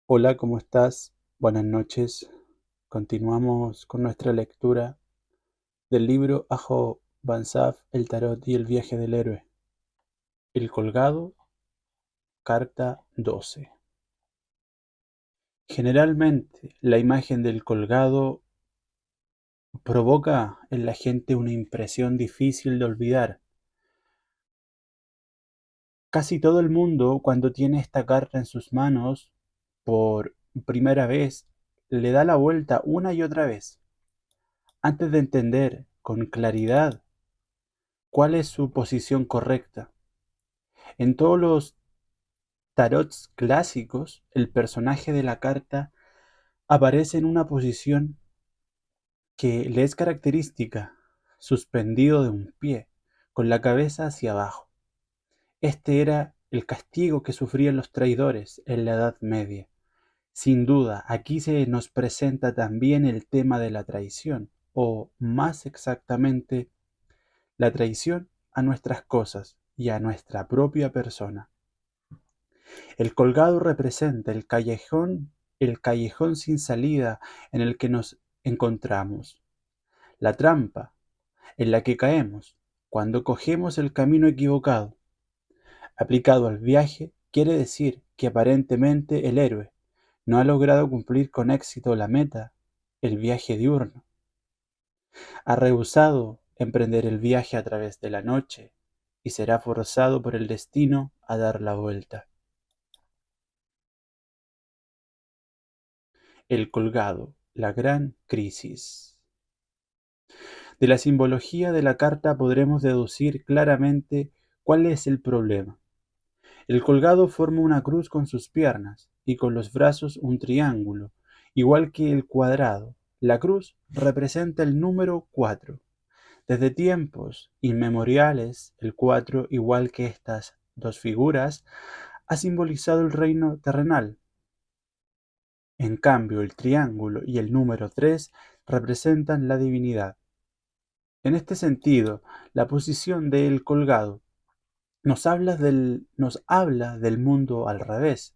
Hola, ¿cómo estás? Buenas noches. Continuamos con nuestra lectura del libro Ajo Van Saf, El Tarot y el Viaje del Héroe. El colgado, carta 12. Generalmente, la imagen del colgado provoca en la gente una impresión difícil de olvidar. Casi todo el mundo, cuando tiene esta carta en sus manos, por primera vez, le da la vuelta una y otra vez, antes de entender con claridad cuál es su posición correcta. En todos los tarots clásicos, el personaje de la carta aparece en una posición que le es característica, suspendido de un pie, con la cabeza hacia abajo. Este era el castigo que sufrían los traidores en la Edad Media. Sin duda, aquí se nos presenta también el tema de la traición, o más exactamente, la traición a nuestras cosas y a nuestra propia persona. El colgado representa el callejón sin salida en el que nos encontramos, la trampa en la que caemos cuando cogemos el camino equivocado. Aplicado al viaje, quiere decir que aparentemente el héroe no ha logrado cumplir con éxito la meta, el viaje diurno. Ha rehusado emprender el viaje a través de la noche y será forzado por el destino a dar la vuelta. El colgado, la gran crisis. De la simbología de la carta podremos deducir claramente cuál es el problema. El colgado forma una cruz con sus piernas y con los brazos un triángulo, igual que el cuadrado. La cruz representa el número 4. Desde tiempos inmemoriales, el 4, igual que estas dos figuras, ha simbolizado el reino terrenal. En cambio, el triángulo y el número 3 representan la divinidad. En este sentido, la posición de El Colgado nos habla del mundo al revés,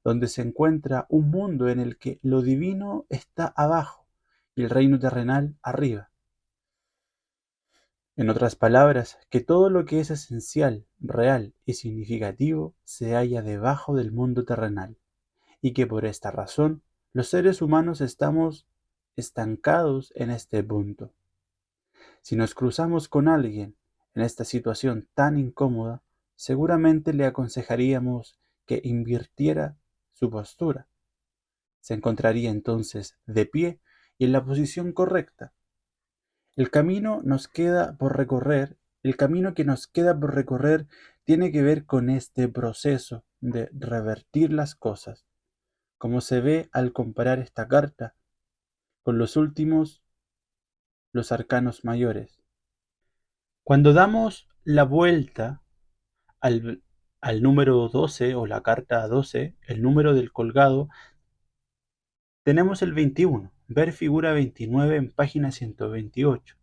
donde se encuentra un mundo en el que lo divino está abajo y el reino terrenal arriba. En otras palabras, que todo lo que es esencial, real y significativo se halla debajo del mundo terrenal, y que por esta razón los seres humanos estamos estancados en este punto. Si nos cruzamos con alguien en esta situación tan incómoda, seguramente le aconsejaríamos que invirtiera su postura. Se encontraría entonces de pie y en la posición correcta. El camino nos queda por recorrer, el camino que nos queda por recorrer tiene que ver con este proceso de revertir las cosas, como se ve al comparar esta carta con los arcanos mayores. Cuando damos la vuelta al, al número 12 o la carta 12, el número del colgado, tenemos el 21, ver figura 29 en página 128.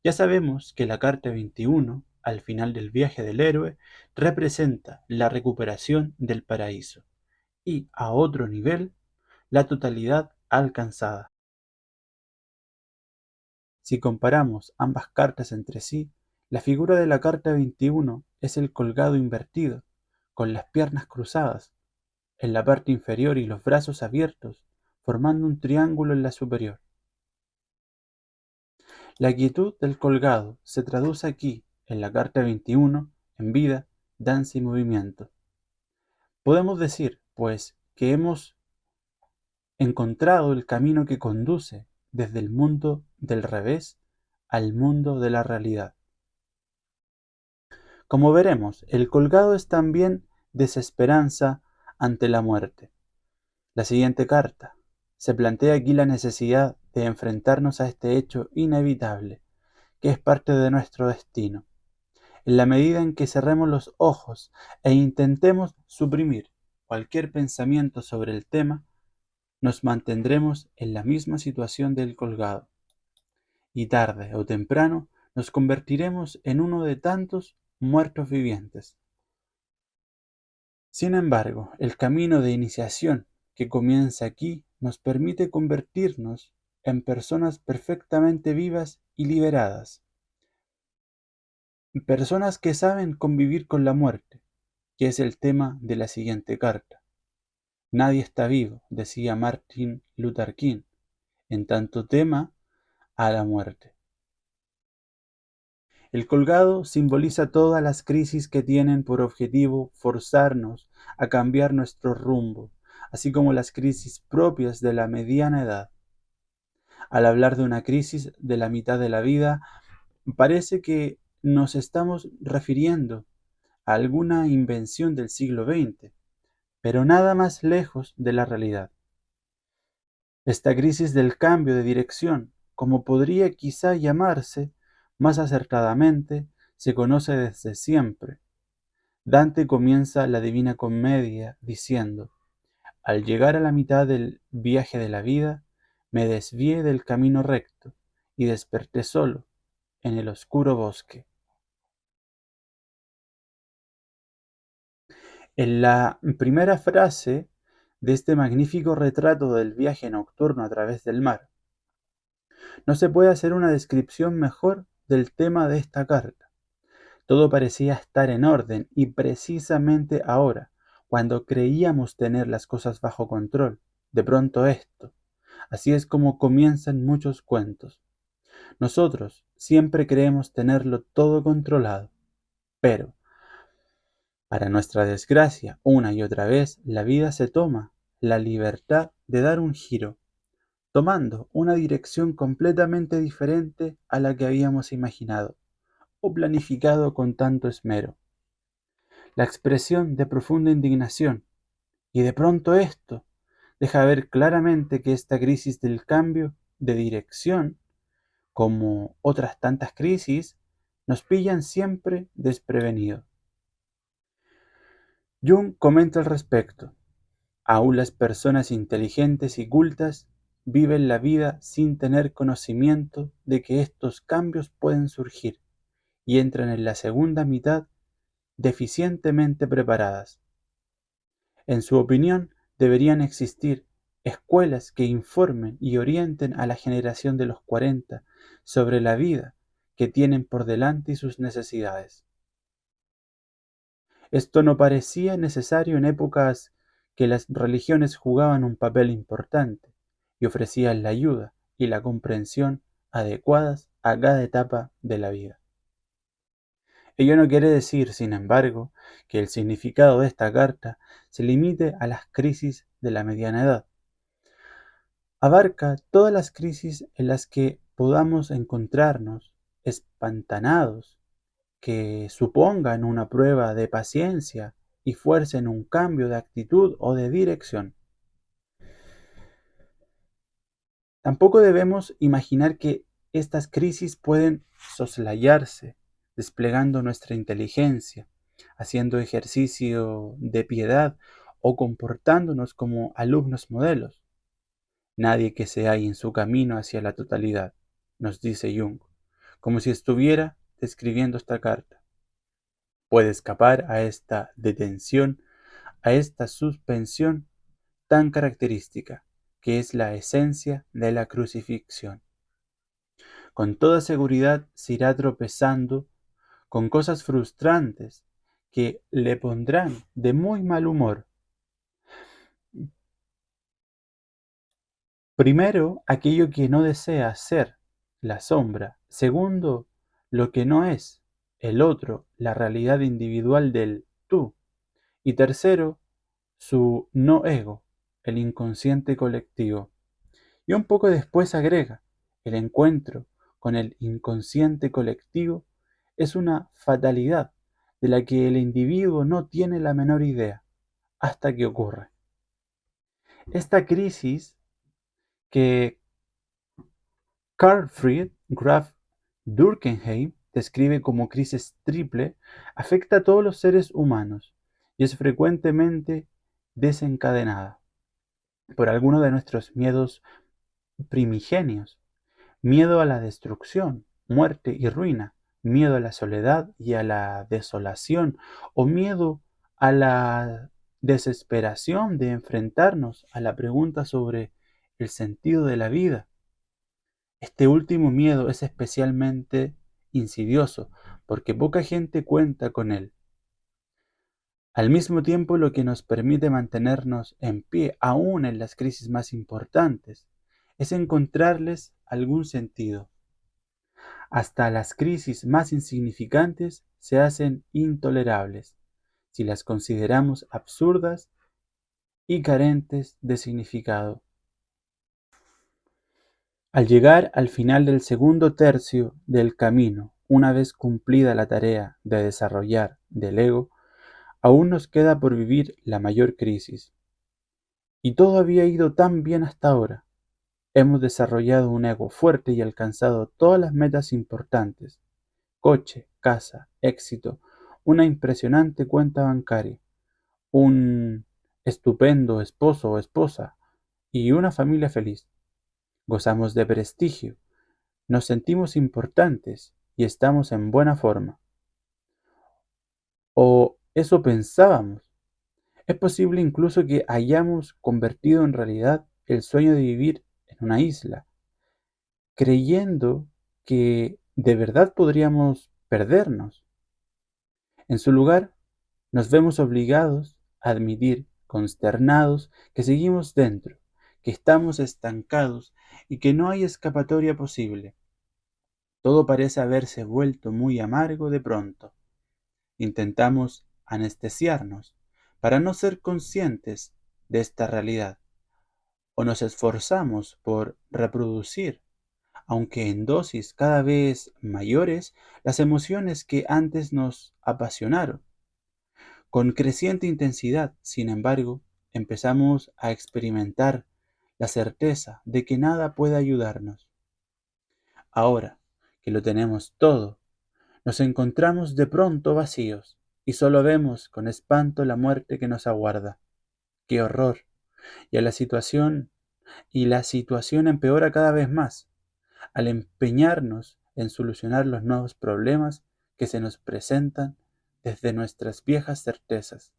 Ya sabemos que la carta 21, al final del viaje del héroe, representa la recuperación del paraíso y, a otro nivel, la totalidad alcanzada. Si comparamos ambas cartas entre sí, la figura de la carta 21 es el colgado invertido, con las piernas cruzadas en la parte inferior y los brazos abiertos, formando un triángulo en la superior. La quietud del colgado se traduce aquí, en la carta 21, en vida, danza y movimiento. Podemos decir, pues, que hemos encontrado el camino que conduce desde el mundo del revés al mundo de la realidad. Como veremos, el colgado es también desesperanza ante la muerte. La siguiente carta se plantea aquí la necesidad de enfrentarnos a este hecho inevitable, que es parte de nuestro destino. En la medida en que cerremos los ojos e intentemos suprimir cualquier pensamiento sobre el tema, nos mantendremos en la misma situación del colgado, y tarde o temprano nos convertiremos en uno de tantos muertos vivientes. Sin embargo, el camino de iniciación que comienza aquí nos permite convertirnos en personas perfectamente vivas y liberadas, personas que saben convivir con la muerte, que es el tema de la siguiente carta. Nadie está vivo, decía Martin Luther King, en tanto tema a la muerte. El colgado simboliza todas las crisis que tienen por objetivo forzarnos a cambiar nuestro rumbo, así como las crisis propias de la mediana edad. Al hablar de una crisis de la mitad de la vida, parece que nos estamos refiriendo a alguna invención del siglo XX, pero nada más lejos de la realidad. Esta crisis del cambio de dirección, como podría quizá llamarse más acertadamente, se conoce desde siempre. Dante comienza la Divina Comedia diciendo: al llegar a la mitad del viaje de la vida, me desvié del camino recto y desperté solo en el oscuro bosque. En la primera frase de este magnífico retrato del viaje nocturno a través del mar, no se puede hacer una descripción mejor del tema de esta carta. Todo parecía estar en orden y precisamente ahora, cuando creíamos tener las cosas bajo control, de pronto esto. Así es como comienzan muchos cuentos. Nosotros siempre creemos tenerlo todo controlado, pero, para nuestra desgracia, una y otra vez, la vida se toma la libertad de dar un giro, tomando una dirección completamente diferente a la que habíamos imaginado o planificado con tanto esmero. La expresión de profunda indignación, y de pronto esto, deja ver claramente que esta crisis del cambio de dirección, como otras tantas crisis, nos pillan siempre desprevenidos. Jung comenta al respecto: aún las personas inteligentes y cultas viven la vida sin tener conocimiento de que estos cambios pueden surgir y entran en la segunda mitad deficientemente preparadas. En su opinión, deberían existir escuelas que informen y orienten a la generación de los 40 sobre la vida que tienen por delante y sus necesidades. Esto no parecía necesario en épocas que las religiones jugaban un papel importante y ofrecían la ayuda y la comprensión adecuadas a cada etapa de la vida. Ello no quiere decir, sin embargo, que el significado de esta carta se limite a las crisis de la mediana edad. Abarca todas las crisis en las que podamos encontrarnos espantanados, que supongan una prueba de paciencia y fuercen un cambio de actitud o de dirección. Tampoco debemos imaginar que estas crisis pueden soslayarse, desplegando nuestra inteligencia, haciendo ejercicio de piedad o comportándonos como alumnos modelos. Nadie que se halle en su camino hacia la totalidad, nos dice Jung, como si estuviera describiendo esta carta, puede escapar a esta detención, a esta suspensión tan característica, que es la esencia de la crucifixión. Con toda seguridad se irá tropezando con cosas frustrantes que le pondrán de muy mal humor. Primero, aquello que no desea ser, la sombra. Segundo, lo que no es, el otro, la realidad individual del tú. Y tercero, su no ego, el inconsciente colectivo. Y un poco después agrega: el encuentro con el inconsciente colectivo es una fatalidad de la que el individuo no tiene la menor idea hasta que ocurre. Esta crisis, que Carl Friedrich Graf Durkheim describe como crisis triple, afecta a todos los seres humanos y es frecuentemente desencadenada por alguno de nuestros miedos primigenios: miedo a la destrucción, muerte y ruina, miedo a la soledad y a la desolación, o miedo a la desesperación de enfrentarnos a la pregunta sobre el sentido de la vida. Este último miedo es especialmente insidioso porque poca gente cuenta con él. Al mismo tiempo, lo que nos permite mantenernos en pie aún en las crisis más importantes es encontrarles algún sentido. Hasta las crisis más insignificantes se hacen intolerables si las consideramos absurdas y carentes de significado. Al llegar al final del segundo tercio del camino, una vez cumplida la tarea de desarrollar del ego, aún nos queda por vivir la mayor crisis. Y todo había ido tan bien hasta ahora. Hemos desarrollado un ego fuerte y alcanzado todas las metas importantes: coche, casa, éxito, una impresionante cuenta bancaria, un estupendo esposo o esposa y una familia feliz. Gozamos de prestigio, nos sentimos importantes y estamos en buena forma. O eso pensábamos. Es posible incluso que hayamos convertido en realidad el sueño de vivir en una isla, creyendo que de verdad podríamos perdernos. En su lugar, nos vemos obligados a admitir, consternados, que seguimos dentro, que estamos estancados y que no hay escapatoria posible. Todo parece haberse vuelto muy amargo de pronto. Intentamos anestesiarnos para no ser conscientes de esta realidad, o nos esforzamos por reproducir, aunque en dosis cada vez mayores, las emociones que antes nos apasionaron. Con creciente intensidad, sin embargo, empezamos a experimentar la certeza de que nada puede ayudarnos. Ahora que lo tenemos todo, nos encontramos de pronto vacíos y solo vemos con espanto la muerte que nos aguarda. ¡Qué horror! Y la situación empeora cada vez más al empeñarnos en solucionar los nuevos problemas que se nos presentan desde nuestras viejas certezas,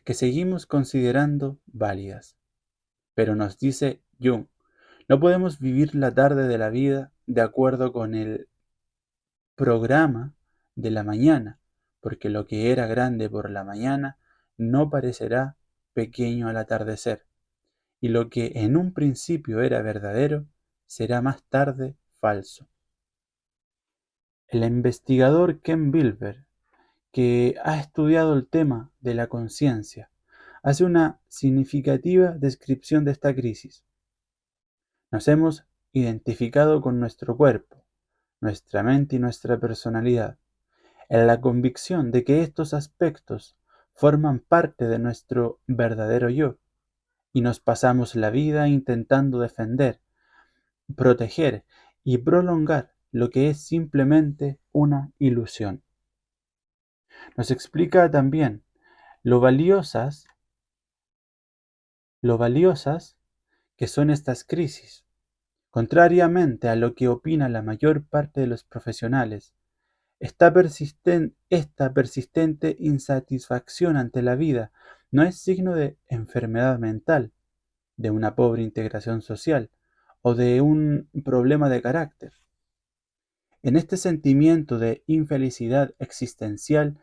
que seguimos considerando válidas. Pero nos dice Jung, no podemos vivir la tarde de la vida de acuerdo con el programa de la mañana, porque lo que era grande por la mañana no parecerá pequeño al atardecer, y lo que en un principio era verdadero será más tarde falso. El investigador Ken Wilber, que ha estudiado el tema de la conciencia, hace una significativa descripción de esta crisis. Nos hemos identificado con nuestro cuerpo, nuestra mente y nuestra personalidad, en la convicción de que estos aspectos forman parte de nuestro verdadero yo, y nos pasamos la vida intentando defender, proteger y prolongar lo que es simplemente una ilusión. Nos explica también lo valiosas, lo valiosas que son estas crisis. Contrariamente a lo que opina la mayor parte de los profesionales, esta persistente insatisfacción ante la vida no es signo de enfermedad mental, de una pobre integración social o de un problema de carácter. En este sentimiento de infelicidad existencial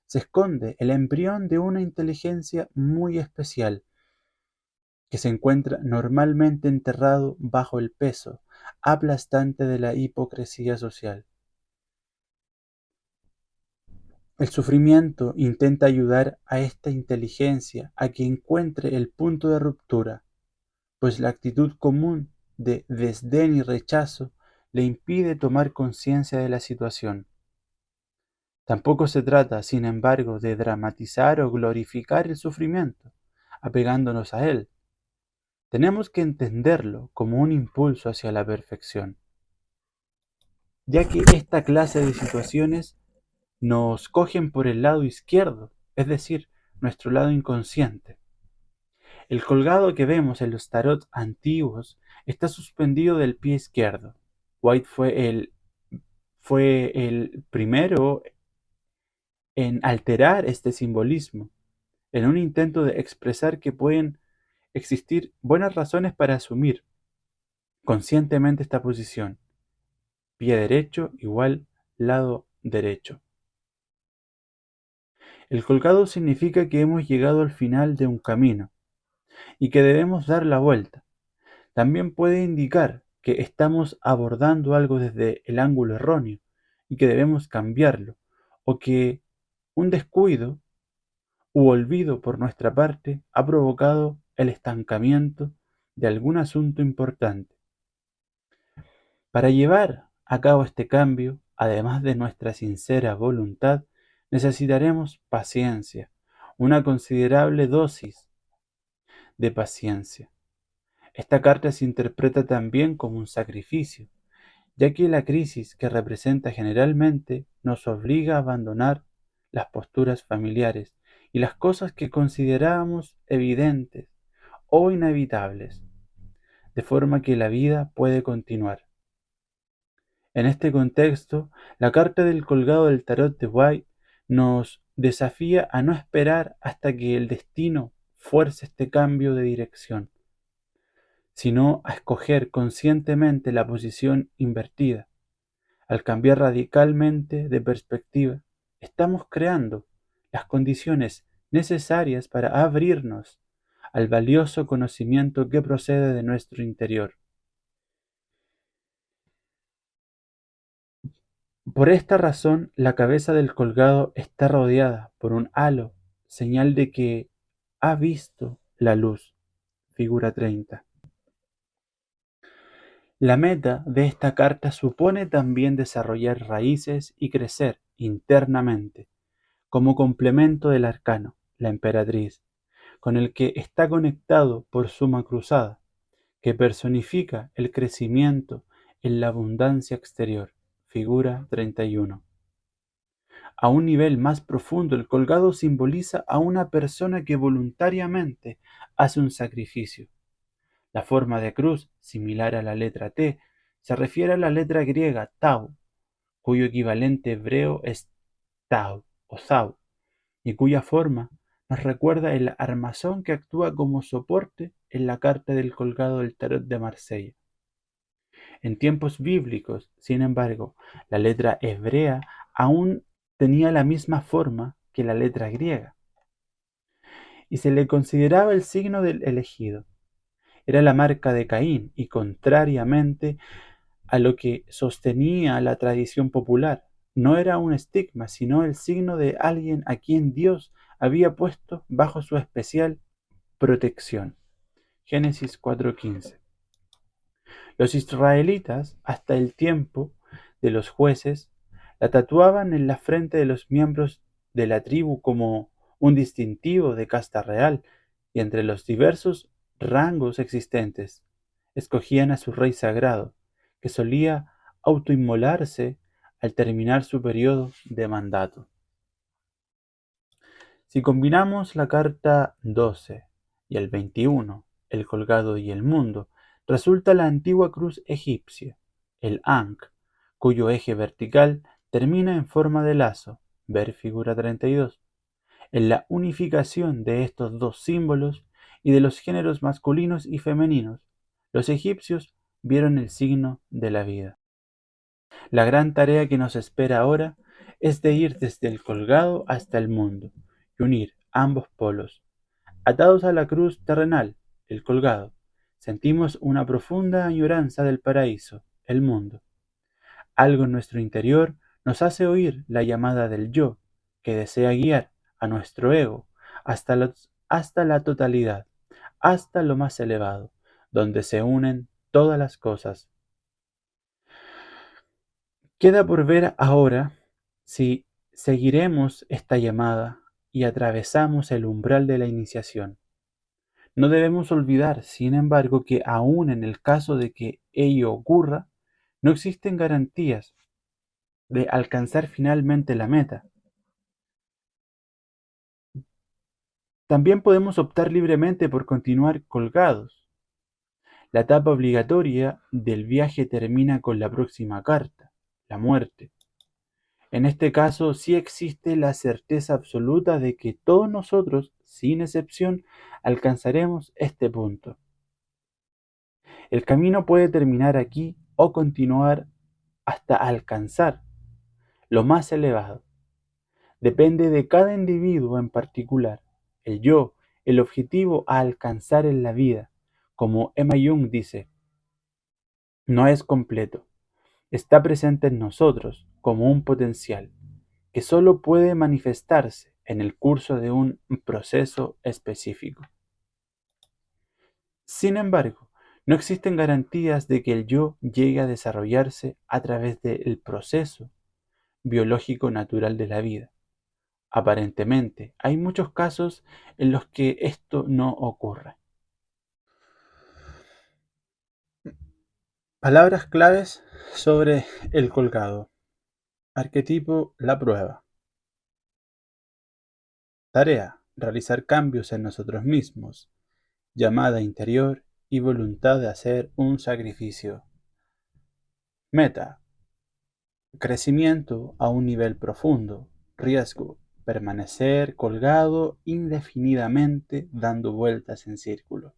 se esconde el embrión de una inteligencia muy especial, que se encuentra normalmente enterrado bajo el peso aplastante de la hipocresía social. El sufrimiento intenta ayudar a esta inteligencia a que encuentre el punto de ruptura, pues la actitud común de desdén y rechazo le impide tomar conciencia de la situación. Tampoco se trata, sin embargo, de dramatizar o glorificar el sufrimiento, apegándonos a él. Tenemos que entenderlo como un impulso hacia la perfección, ya que esta clase de situaciones nos cogen por el lado izquierdo, es decir, nuestro lado inconsciente. El colgado que vemos en los tarot antiguos está suspendido del pie izquierdo. White fue el primero en alterar este simbolismo. en un intento de expresar que pueden existir buenas razones para asumir conscientemente esta posición. Pie derecho igual lado derecho. El colgado significa que hemos llegado al final de un camino y que debemos dar la vuelta. También puede indicar que estamos abordando algo desde el ángulo erróneo y que debemos cambiarlo, o que un descuido u olvido por nuestra parte ha provocado el estancamiento de algún asunto importante. Para llevar a cabo este cambio, además de nuestra sincera voluntad, necesitaremos paciencia, una considerable dosis de paciencia. Esta carta se interpreta también como un sacrificio, ya que la crisis que representa generalmente nos obliga a abandonar las posturas familiares y las cosas que considerábamos evidentes o inevitables, de forma que la vida puede continuar. En este contexto, la carta del colgado del tarot de White nos desafía a no esperar hasta que el destino fuerce este cambio de dirección, sino a escoger conscientemente la posición invertida. Al cambiar radicalmente de perspectiva, estamos creando las condiciones necesarias para abrirnos al valioso conocimiento que procede de nuestro interior. Por esta razón, la cabeza del colgado está rodeada por un halo, señal de que ha visto la luz. Figura 30. La meta de esta carta supone también desarrollar raíces y crecer internamente, como complemento del arcano, la emperatriz, con el que está conectado por suma cruzada, que personifica el crecimiento en la abundancia exterior. Figura 31. A un nivel más profundo, el colgado simboliza a una persona que voluntariamente hace un sacrificio. La forma de cruz, similar a la letra T, se refiere a la letra griega Tau, cuyo equivalente hebreo es Tau o Zau, y cuya forma nos recuerda el armazón que actúa como soporte en la carta del colgado del tarot de Marsella. En tiempos bíblicos, sin embargo, la letra hebrea aún tenía la misma forma que la letra griega, y se le consideraba el signo del elegido. Era la marca de Caín, y contrariamente a lo que sostenía la tradición popular, no era un estigma, sino el signo de alguien a quien Dios había puesto bajo su especial protección. Génesis 4:15. Los israelitas, hasta el tiempo de los jueces, la tatuaban en la frente de los miembros de la tribu como un distintivo de casta real, y entre los diversos rangos existentes, escogían a su rey sagrado, que solía autoinmolarse al terminar su periodo de mandato. Si combinamos la carta 12 y el 21, el colgado y el mundo, resulta la antigua cruz egipcia, el Ankh, cuyo eje vertical termina en forma de lazo, ver figura 32. En la unificación de estos dos símbolos y de los géneros masculinos y femeninos, los egipcios vieron el signo de la vida. La gran tarea que nos espera ahora es de ir desde el colgado hasta el mundo y unir ambos polos. Atados a la cruz terrenal, el colgado, sentimos una profunda añoranza del paraíso, el mundo. Algo en nuestro interior nos hace oír la llamada del yo, que desea guiar a nuestro ego hasta la totalidad, hasta lo más elevado, donde se unen todas las cosas. Queda por ver ahora si seguiremos esta llamada y atravesamos el umbral de la iniciación. No debemos olvidar, sin embargo, que aun en el caso de que ello ocurra, no existen garantías de alcanzar finalmente la meta. También podemos optar libremente por continuar colgados. La etapa obligatoria del viaje termina con la próxima carta, la muerte. En este caso sí existe la certeza absoluta de que todos nosotros sin excepción, alcanzaremos este punto. El camino puede terminar aquí o continuar hasta alcanzar lo más elevado. Depende de cada individuo en particular. El yo, el objetivo a alcanzar en la vida, como Emma Jung dice, no es completo. Está presente en nosotros como un potencial que solo puede manifestarse en el curso de un proceso específico. Sin embargo, no existen garantías de que el yo llegue a desarrollarse a través del proceso biológico natural de la vida. Aparentemente, hay muchos casos en los que esto no ocurre. Palabras claves sobre el colgado. Arquetipo: la prueba. Tarea: realizar cambios en nosotros mismos. Llamada interior y voluntad de hacer un sacrificio. Meta: crecimiento a un nivel profundo. Riesgo: permanecer colgado indefinidamente dando vueltas en círculo.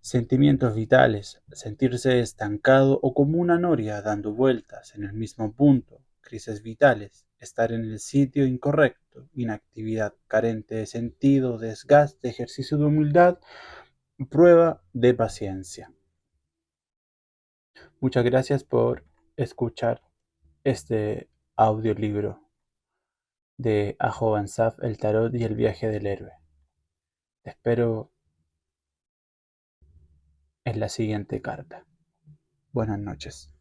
Sentimientos vitales: sentirse estancado o como una noria dando vueltas en el mismo punto. Crisis vitales: estar en el sitio incorrecto. Inactividad carente de sentido, desgaste, ejercicio de humildad, prueba de paciencia. Muchas gracias por escuchar este audiolibro de Ajo Van Saf, El Tarot y el Viaje del Héroe. Te espero en la siguiente carta. Buenas noches.